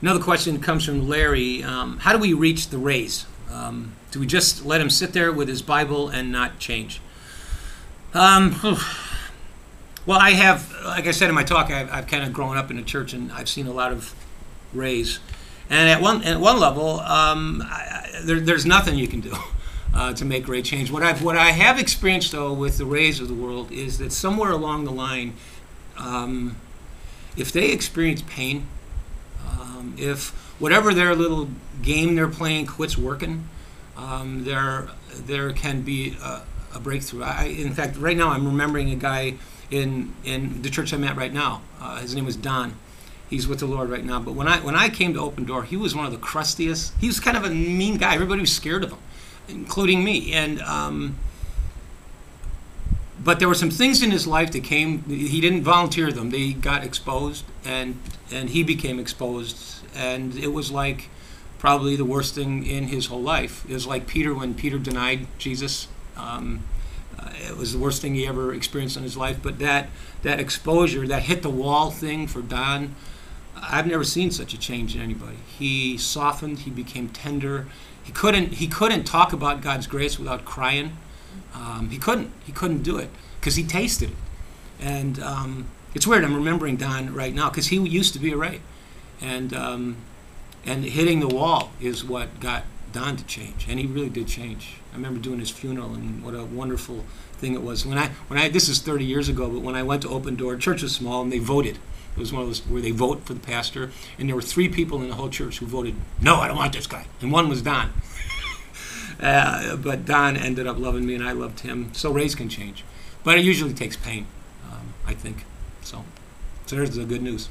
Another question comes from Larry. How do we reach the Rays? Do we just let him sit there with his Bible and not change? Well, I have, like I said in my talk, I've kind of grown up in the church, and I've seen a lot of Rays. And at one level, there's nothing you can do to make Ray change. What I have experienced, though, with the Rays of the world is that somewhere along the line, if they experience pain, if whatever their little game they're playing quits working, there can be a breakthrough. In fact, right now I'm remembering a guy in the church I'm at right now. His name was Don. He's with the Lord right now. But when I came to Open Door, he was one of the crustiest. He was kind of a mean guy. Everybody was scared of him, including me. And but there were some things in his life that came. He didn't volunteer them. They got exposed, and he became exposed. And it was like probably the worst thing in his whole life. It was like Peter when Peter denied Jesus. It was the worst thing he ever experienced in his life. But that exposure, that hit the wall thing for Don, I've never seen such a change in anybody. He softened. He became tender. He couldn't talk about God's grace without crying. He couldn't do it because he tasted it. And it's weird. I'm remembering Don right now because he used to be a Ray, and hitting the wall is what got Don to change, and he really did change. I remember doing his funeral, and what a wonderful thing it was. When I this is 30 years ago, but when I went to Open Door, church was small, and they voted. It was one of those where they vote for the pastor, and there were 3 people in the whole church who voted, no, I don't want this guy, and one was Don. But Don ended up loving me, and I loved him. So Rays can change, but it usually takes pain, I think. So there's the good news.